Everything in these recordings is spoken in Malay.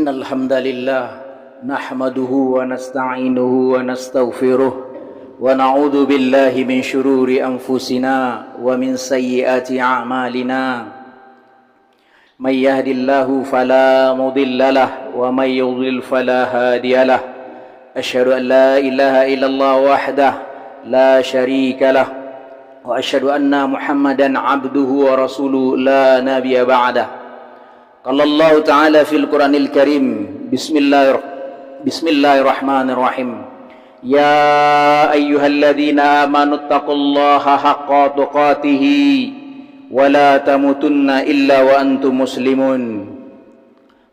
إن الحمد لله نحمده ونستعينه ونستغفره ونعوذ بالله من شرور أنفسنا ومن سيئات أعمالنا من يهد الله فلا مضل له ومن يضلل فلا هادي له أشهد أن لا إله إلا الله وحده لا شريك له وأشهد أن محمدا عبده ورسوله لا نبي بعده قال الله تعالى في القرآن الكريم بسم الله الرحمن الرحيم يا أيها الذين آمنوا اتقوا الله حق تقاته ولا تموتن إلا وأنتم مسلمون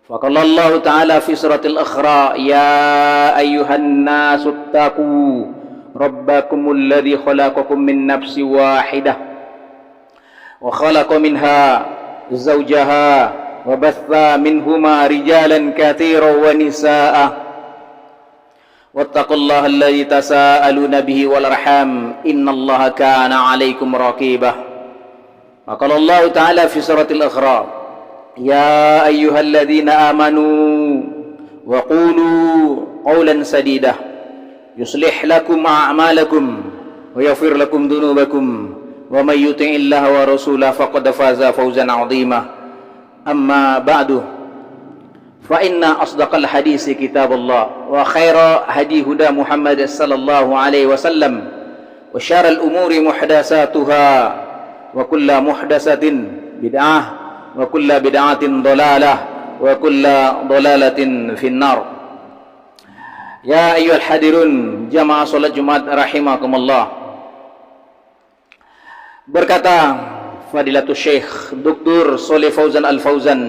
فقال الله تعالى في سورة الإسراء يا أيها الناس اتقوا ربكم الذي خلقكم من نفس واحدة وخلق منها زوجها وبث منهما رجالا كثيرا ونساء واتقوا الله الذي تساءلون به والأرحام إن الله كان عليكم رقيبا وقال الله تعالى في سورة الإسراء يا أيها الذين آمنوا وقولوا قولا سديدا يصلح لكم أعمالكم ويغفر لكم ذنوبكم ومن يطع الله ورسوله فقد فاز فوزا عظيما أما بعد فإن أصدق الحديث كتاب الله وخير هدي هدى محمد صلى الله عليه وسلم وشر الأمور محدثاتها وكل محدثة بدعة وكل بدعة ضلالة وكل ضلالة في النار يا أيها الحاضرون jamaah salat Jumat rahimakumullah. Berkata Fadilatul Syekh Dr. Shalih Fauzan Al-Fauzan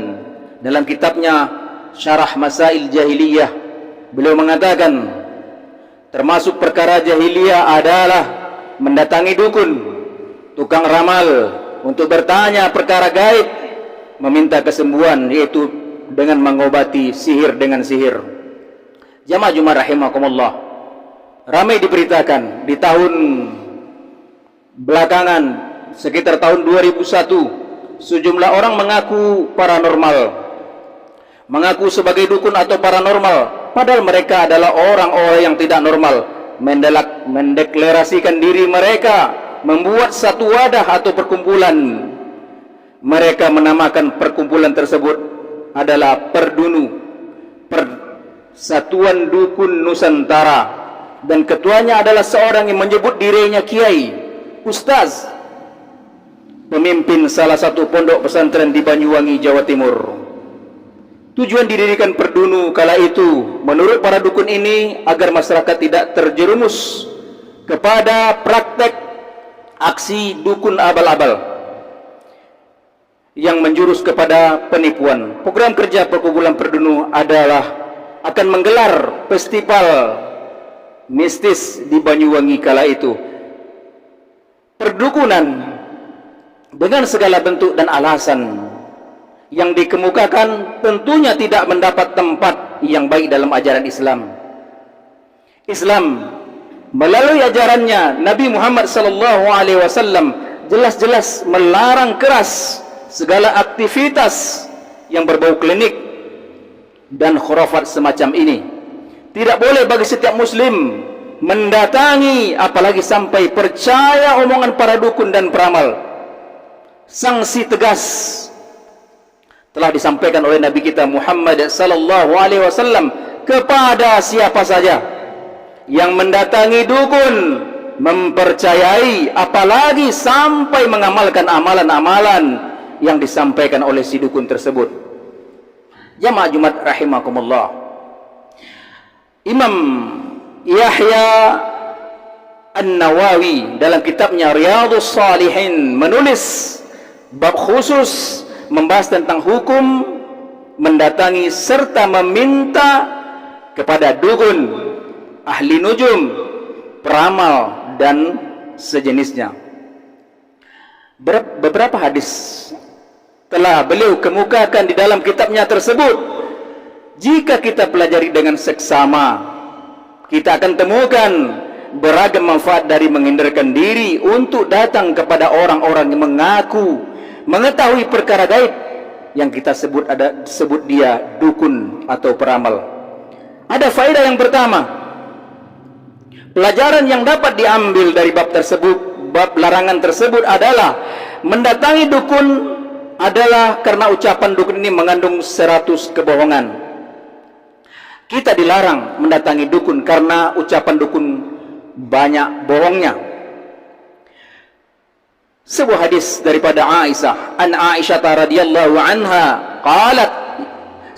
dalam kitabnya Syarah Masail Jahiliyah, beliau mengatakan termasuk perkara jahiliyah adalah mendatangi dukun, tukang ramal untuk bertanya perkara gaib, meminta kesembuhan, yaitu dengan mengobati sihir dengan sihir. Jamaah Jumat rahimakumullah, ramai diberitakan di tahun belakangan sekitar tahun 2001 sejumlah orang mengaku paranormal, mengaku sebagai dukun atau paranormal, padahal mereka adalah orang-orang yang tidak normal, mendeklarasikan diri mereka, membuat satu wadah atau perkumpulan. Mereka menamakan perkumpulan tersebut adalah Perdunu, Persatuan Dukun Nusantara, dan ketuanya adalah seorang yang menyebut dirinya kiai, ustaz, pemimpin salah satu pondok pesantren di Banyuwangi, Jawa Timur. Tujuan didirikan Perdunu kala itu menurut para dukun ini agar masyarakat tidak terjerumus kepada praktek aksi dukun abal-abal yang menjurus kepada penipuan. Program kerja perkumpulan Perdunu adalah akan menggelar festival mistis di Banyuwangi kala itu. Perdukunan dengan segala bentuk dan alasan yang dikemukakan tentunya tidak mendapat tempat yang baik dalam ajaran Islam. Islam melalui ajarannya Nabi Muhammad SAW jelas-jelas melarang keras segala aktivitas yang berbau klinik dan khurafat semacam ini. Tidak boleh bagi setiap muslim mendatangi apalagi sampai percaya omongan para dukun dan peramal. Sanksi tegas telah disampaikan oleh Nabi kita Muhammad SAW kepada siapa saja yang mendatangi dukun, mempercayai, apalagi sampai mengamalkan amalan-amalan yang disampaikan oleh si dukun tersebut. Jamaah Jumat rahimakumullah, Imam Yahya An-Nawawi dalam kitabnya Riyadhus Shalihin menulis bab khusus membahas tentang hukum mendatangi serta meminta kepada dukun, ahli nujum, peramal dan sejenisnya. Beberapa hadis telah beliau kemukakan di dalam kitabnya tersebut. Jika kita pelajari dengan seksama, kita akan temukan beragam manfaat dari menghindarkan diri untuk datang kepada orang-orang yang mengaku mengetahui perkara gaib, yang kita sebut dia dukun atau peramal. Ada faedah yang pertama, pelajaran yang dapat diambil dari bab tersebut, bab larangan tersebut adalah mendatangi dukun adalah karena ucapan dukun ini mengandung 100 kebohongan. Kita dilarang mendatangi dukun karena ucapan dukun banyak bohongnya. Sebuah hadis daripada Aisyah, an Aisyah radhiyallahu anha qalat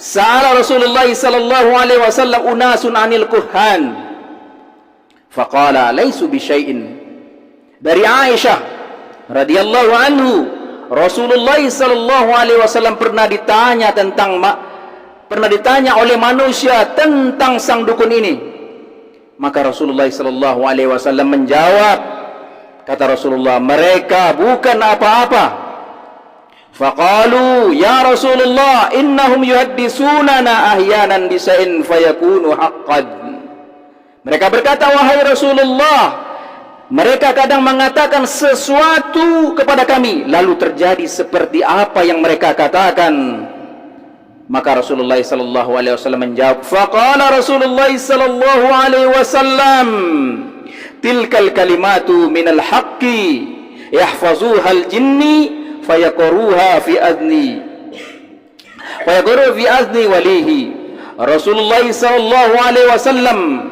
sa'ala Rasulullah sallallahu alaihi wasallam unasun 'anil kuhan faqala laysu bi syai'in. Dari Aisyah radhiyallahu anhu, Rasulullah sallallahu alaihi wasallam pernah ditanya oleh manusia tentang sang dukun ini. Maka Rasulullah sallallahu alaihi wasallam menjawab, kata Rasulullah, mereka bukan apa-apa. Faqalu ya Rasulullah innahum yuhaddisunana ahyanan bisa'in fayakunu haqqan. Mereka berkata, wahai Rasulullah, mereka kadang mengatakan sesuatu kepada kami lalu terjadi seperti apa yang mereka katakan. Maka Rasulullah sallallahu alaihi wasallam menjawab, faqala Rasulullah sallallahu alaihi wasallam, tilkal kalimatu minal haqqi yahfazuha al-jinni fayaqruha fi adni walihi. Rasulullah sallallahu alaihi wasallam,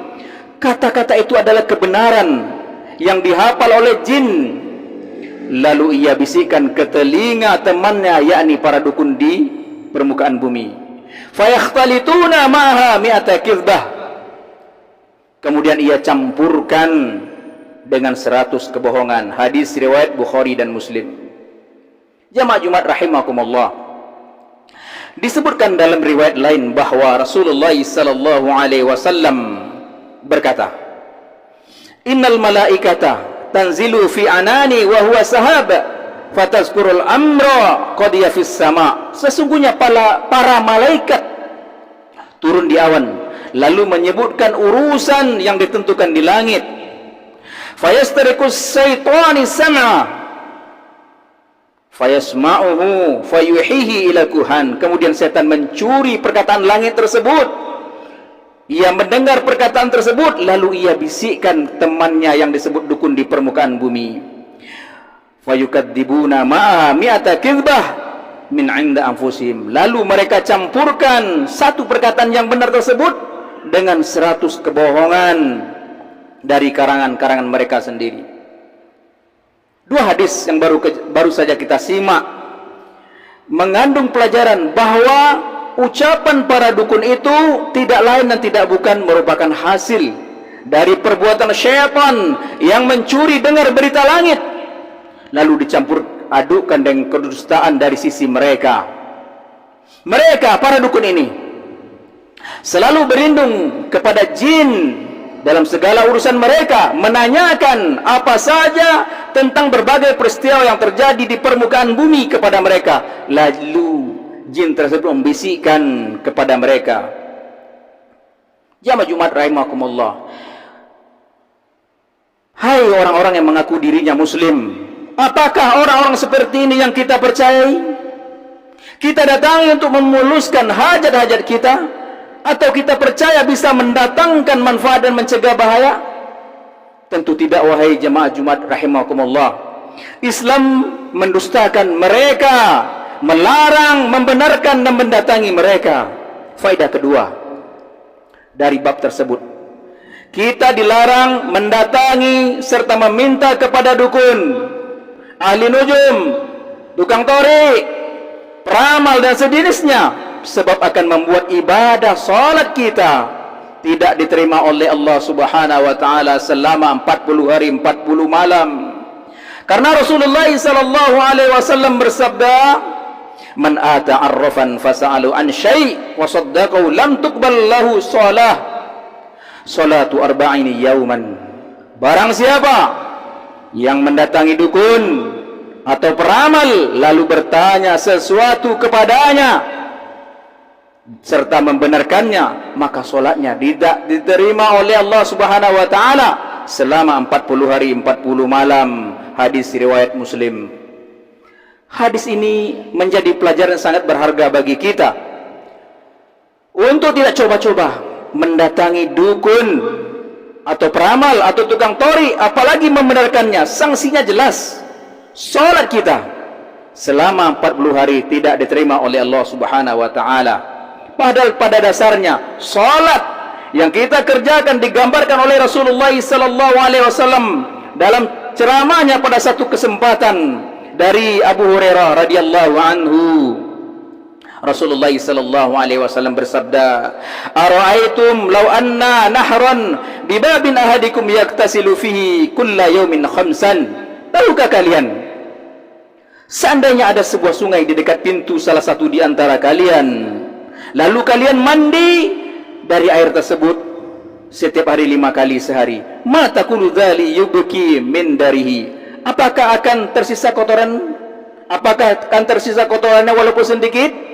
kata-kata itu adalah kebenaran yang dihafal oleh jin, lalu ia bisikan ke telinga temannya, yakni para dukun di permukaan bumi. Fayakhtalituna ma'ha mi'ata kizbah, kemudian ia campurkan dengan 100 kebohongan. Hadis riwayat Bukhari dan Muslim. Jamaah Jumat rahimakumullah, disebutkan dalam riwayat lain bahwa Rasulullah sallallahu alaihi wasallam berkata, innal malaikata tanzilu fi anani wa huwa sahab fatazkurul amra qadiya fis sama. Sesungguhnya para malaikat turun di awan lalu menyebutkan urusan yang ditentukan di langit. Fayastariqus syaitani sam'a fayasma'uhu fayuhihi ila kuhan. Kemudian setan mencuri perkataan langit tersebut. Ia mendengar perkataan tersebut lalu ia bisikkan temannya yang disebut dukun di permukaan bumi. Fayukadzibuna ma'a mi'ata kizbah min 'inda anfusihim. Lalu mereka campurkan satu perkataan yang benar tersebut dengan 100 kebohongan dari karangan-karangan mereka sendiri. Dua hadis yang baru saja kita simak mengandung pelajaran bahwa ucapan para dukun itu tidak lain dan tidak bukan merupakan hasil dari perbuatan syaitan yang mencuri dengar berita langit lalu dicampur adukan dengan kedustaan dari sisi mereka. Mereka para dukun ini selalu berlindung kepada jin dalam segala urusan mereka, menanyakan apa saja tentang berbagai peristiwa yang terjadi di permukaan bumi kepada mereka. Lalu jin tersebut membisikkan kepada mereka. Jamaah Jumat rahimakumullah, hai orang-orang yang mengaku dirinya muslim, apakah orang-orang seperti ini yang kita percayai? Kita datangi untuk memuluskan hajat-hajat kita, atau kita percaya bisa mendatangkan manfaat dan mencegah bahaya? Tentu tidak, wahai jemaah Jumat rahimakumullah. Islam mendustakan mereka, melarang, membenarkan dan mendatangi mereka. Faedah kedua dari bab tersebut, kita dilarang mendatangi serta meminta kepada dukun, ahli nujum, tukang torik, peramal dan sejenisnya, sebab akan membuat ibadah salat kita tidak diterima oleh Allah Subhanahu wa taala selama 40 hari 40 malam. Karena Rasulullah sallallahu alaihi wasallam bersabda, man ata arrafan fas'alu an syai' wa saddaqahu lam tuqbal lahu salatu arba'ini yauman. Barang siapa yang mendatangi dukun atau peramal lalu bertanya sesuatu kepadanya serta membenarkannya, maka solatnya tidak diterima oleh Allah Subhanahu wa taala selama 40 hari 40 malam. Hadis riwayat Muslim. Hadis ini menjadi pelajaran sangat berharga bagi kita untuk tidak coba-coba mendatangi dukun atau peramal atau tukang tori, apalagi membenarkannya. Sanksinya jelas. Salat kita selama 40 hari tidak diterima oleh Allah Subhanahu wa taala. Padahal pada dasarnya salat yang kita kerjakan digambarkan oleh Rasulullah sallallahu alaihi wasallam dalam ceramahnya pada satu kesempatan dari Abu Hurairah radhiyallahu anhu. Rasulullah sallallahu alaihi wasallam bersabda, "Ara'aitum law anna nahran bi babin ahadikum yaktasilu fihi kulla yawmin khamsan?" Tahukah kalian, seandainya ada sebuah sungai di dekat pintu salah satu di antara kalian, lalu kalian mandi dari air tersebut setiap hari 5 kali sehari, ma taqulu dzali yubki min darihi, apakah akan tersisa kotoran? Apakah akan tersisa kotorannya walaupun sedikit?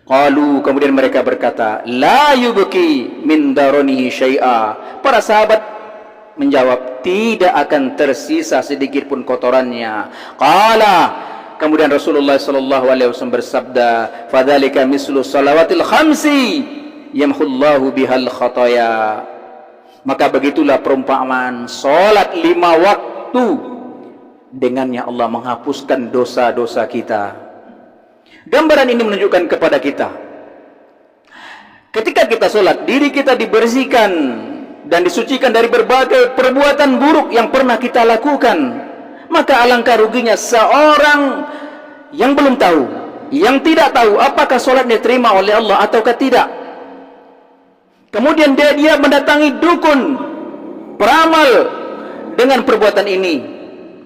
Qalu, kemudian mereka berkata, la yubki min daronihi syai'a. Para sahabat menjawab, tidak akan tersisa sedikit pun kotorannya. Qala, kemudian Rasulullah sallallahu alaihi wasallam bersabda, fadzalika mislu salawatil khamsi yamhullahu bihal khataya. Maka begitulah perumpamaan salat 5 waktu, dengannya Allah menghapuskan dosa-dosa kita. Gambaran ini menunjukkan kepada kita, ketika kita sholat, diri kita dibersihkan dan disucikan dari berbagai perbuatan buruk yang pernah kita lakukan. Maka alangkah ruginya seorang yang belum tahu, yang tidak tahu apakah sholatnya diterima oleh Allah ataukah tidak. Kemudian dia mendatangi dukun, peramal dengan perbuatan ini,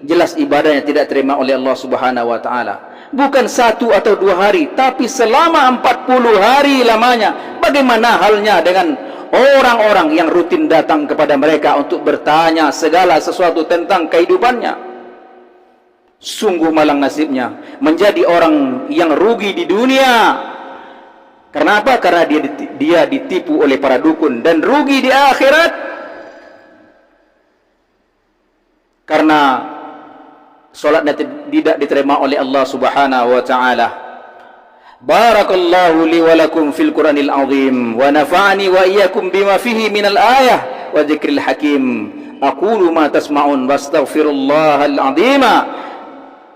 jelas ibadahnya tidak terima oleh Allah Subhanahu wa taala. Bukan 1 atau 2 hari, tapi selama 40 hari lamanya. Bagaimana halnya dengan orang-orang yang rutin datang kepada mereka untuk bertanya segala sesuatu tentang kehidupannya? Sungguh malang nasibnya, menjadi orang yang rugi di dunia. Karena apa? Karena dia ditipu oleh para dukun, dan rugi di akhirat karena salatnya tidak diterima oleh Allah Subhanahu wa taala. Barakallahu li wa lakum fil Qur'anil azim wa nafa'ani wa iyyakum bima fihi minal ayah wa dzikril hakim. Aqulu ma tasma'un wastaghfirullahal azima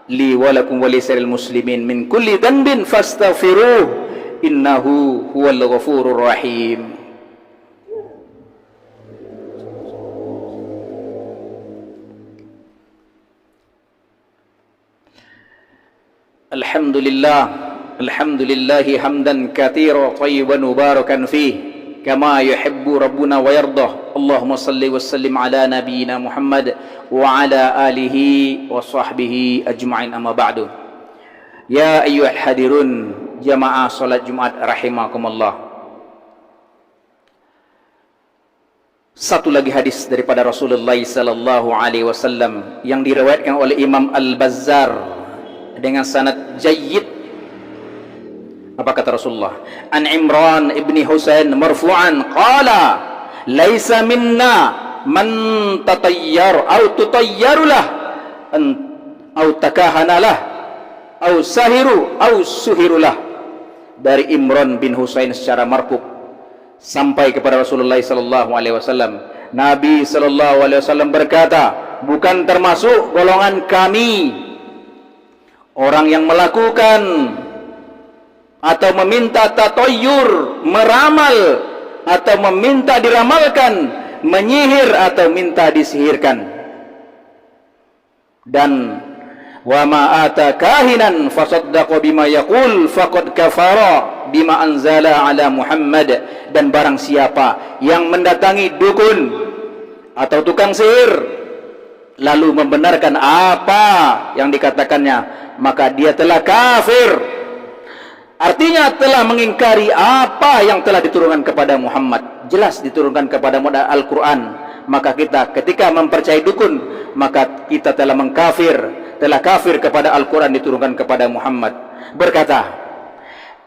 li wa lakum wa lisa'il muslimin min kulli dhanbin fastaghfiruh innahu huwal ghafurur rahim. Alhamdulillah, alhamdulillahi hamdan katsiran thayyiban mubarakan fih kama yuhibbu rabbuna wa yardah. Allahumma salli wa sallim ala nabiyyina Muhammad wa ala alihi wa sahbihi ajma'in, amma ba'du. Ya ayyuhal hadirun jamaah salat Jumat rahimakumullah. Satu lagi hadis daripada Rasulullah sallallahu alaihi wasallam yang diriwayatkan oleh Imam Al-Bazzar dengan sanad jayyid. Apa kata Rasulullah? An Imran ibni Husain marfu'an qala laisa minna man tatayyar au tutayyarulah au takahanalah au sahiru au suhirulah. Dari Imran bin Husain secara marfu' sampai kepada Rasulullah sallallahu alaihi wasallam. Nabi sallallahu alaihi wasallam berkata, bukan termasuk golongan kami orang yang melakukan atau meminta tatoyur, meramal atau meminta diramalkan, menyihir atau minta disihirkan. Dan wa ma ata kahinan fasaddaqa bima yaqul faqad kafara bima anzala ala Muhammad. Dan barang siapa yang mendatangi dukun atau tukang sihir lalu membenarkan apa yang dikatakannya, maka dia telah kafir. Artinya telah mengingkari apa yang telah diturunkan kepada Muhammad. Jelas diturunkan kepada Al-Quran. Maka kita ketika mempercayai dukun, maka kita telah mengkafir, telah kafir kepada Al-Quran diturunkan kepada Muhammad. Berkata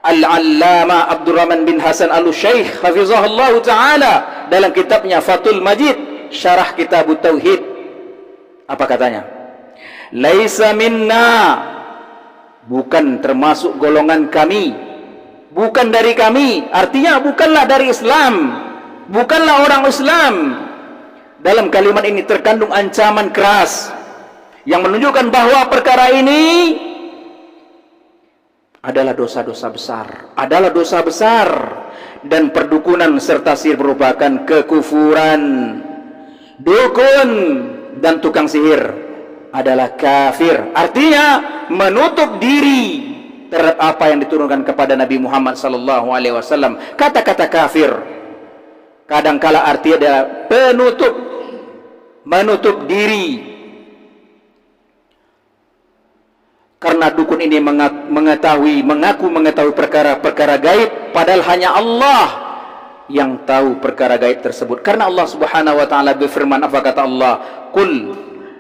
Al-Allama Abdurrahman bin Hasan Al-Syaikh hafizahullah ta'ala dalam kitabnya Fathul Majid syarah kitab Tauhid, apa katanya? Laisa minna bukan termasuk golongan kami, bukan dari kami, artinya bukanlah dari Islam, bukanlah orang Islam. Dalam kalimat ini terkandung ancaman keras yang menunjukkan bahwa perkara ini adalah dosa-dosa besar, adalah dosa besar, dan perdukunan serta sihir merupakan kekufuran. Dukun dan tukang sihir adalah kafir, artinya menutup diri terhadap apa yang diturunkan kepada Nabi Muhammad sallallahu alaihi wasallam. Kata-kata kafir kadangkala artinya adalah menutup diri. Karena dukun ini mengaku mengetahui perkara-perkara gaib, padahal hanya Allah yang tahu perkara gaib tersebut. Karena Allah Subhanahu wa taala berfirman, apa kata Allah? Qul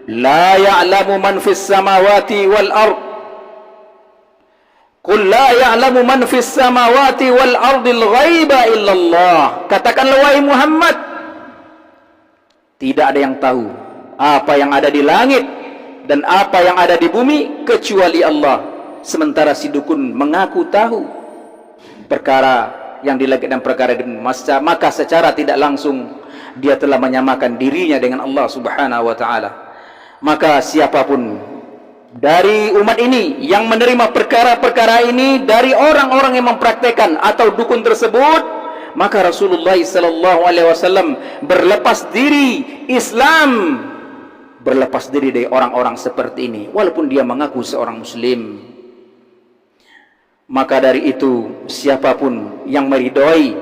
la ya'lamu man fis samawati wal ard. Qul la ya'lamu man fis samawati wal ardil ghaiba illallah. Katakanlah wahai Muhammad, tidak ada yang tahu apa yang ada di langit dan apa yang ada di bumi kecuali Allah. Sementara si dukun mengaku tahu perkara yang di langit dan perkara di bumi, maka secara tidak langsung dia telah menyamakan dirinya dengan Allah Subhanahu wa taala. Maka siapapun dari umat ini yang menerima perkara-perkara ini dari orang-orang yang mempraktekkan atau dukun tersebut, maka Rasulullah sallallahu alaihi wasallam berlepas diri, Islam berlepas diri dari orang-orang seperti ini walaupun dia mengaku seorang muslim. Maka dari itu siapapun yang meridhoi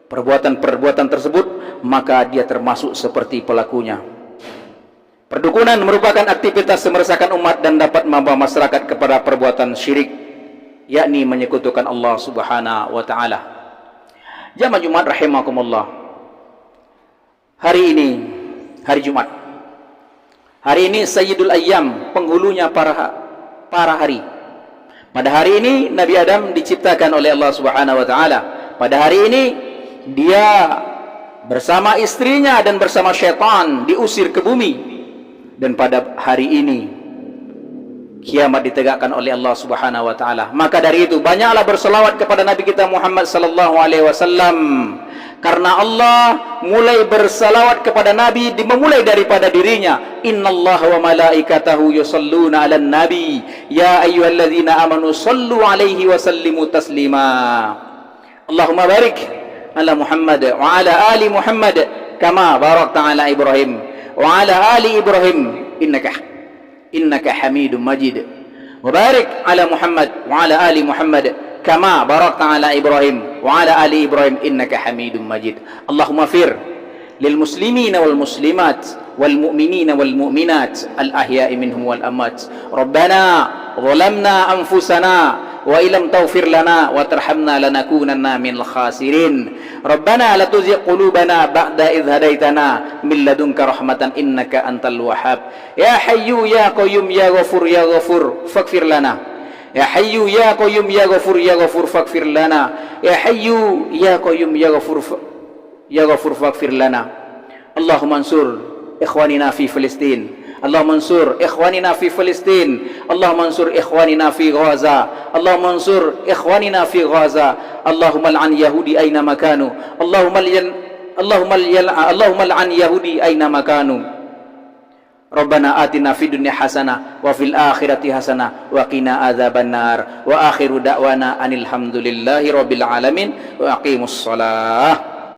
perbuatan-perbuatan tersebut, maka dia termasuk seperti pelakunya. Perdukunan merupakan aktivitas meresahkan umat dan dapat membawa masyarakat kepada perbuatan syirik, yakni menyekutukan Allah Subhanahu wa taala. Jamaah Jumat rahimakumullah. Hari ini hari Jumat. Hari ini Sayyidul Ayyam, penghulunya para hari. Pada hari ini Nabi Adam diciptakan oleh Allah Subhanahu wa taala. Pada hari ini dia bersama istrinya dan bersama syaitan diusir ke bumi. Dan pada hari ini kiamat ditegakkan oleh Allah Subhanahu wa taala. Maka dari itu banyaklah berselawat kepada Nabi kita Muhammad sallallahu alaihi wasallam. Karena Allah mulai bersalawat kepada Nabi dimulai daripada dirinya. Innallaha wa malaikatahu yusalluna 'alan nabi ya ayyuhalladzina amanu sallu 'alaihi wa sallimu taslima. Allahumma barik ala Muhammad wa ala ali Muhammad kama barakta ala Ibrahim wa ala ali Ibrahim innaka Hamidum Majid. Wa barik ala Muhammad wa ala ali Muhammad kama barakta ala Ibrahim wa ala ali Ibrahim innaka Hamidum Majid. Allahumma fir lil muslimina wal muslimat wal mu'minina wal mu'minat al ahya'i minhum wal amwat. Rabbana zalamna anfusana wa illam taghfir lana wa tarhamna lanakunanna minal khasirin. Rabbana la tuzigh qulubana ba'da idh hadaitana min ladunka rahmatan innaka antal wahhab. Ya hayyu ya qayyum ya ghafur faghfir lana. Ya hayyu ya qayyum ya ghafur faghfir lana. Ya hayyu ya qayyum ya ghafur faghfir lana. Allahumma ansur ikhwanina fi Filistin. Allahumma ansur ikhwanina fi Filistin. Allahumma ansur ikhwanina fi Gaza. Allahumma ansur ikhwanina fi Gaza. Allahumma al'an yahudi aina makanu. Allahumma al'an yahudi aina makanu. Rabbana atina fid dunya hasanah wa fil akhirati hasanah wa qina adzabannar. Wa akhiru da'wana anil hamdulillahi rabbil alamin wa aqimus shalah.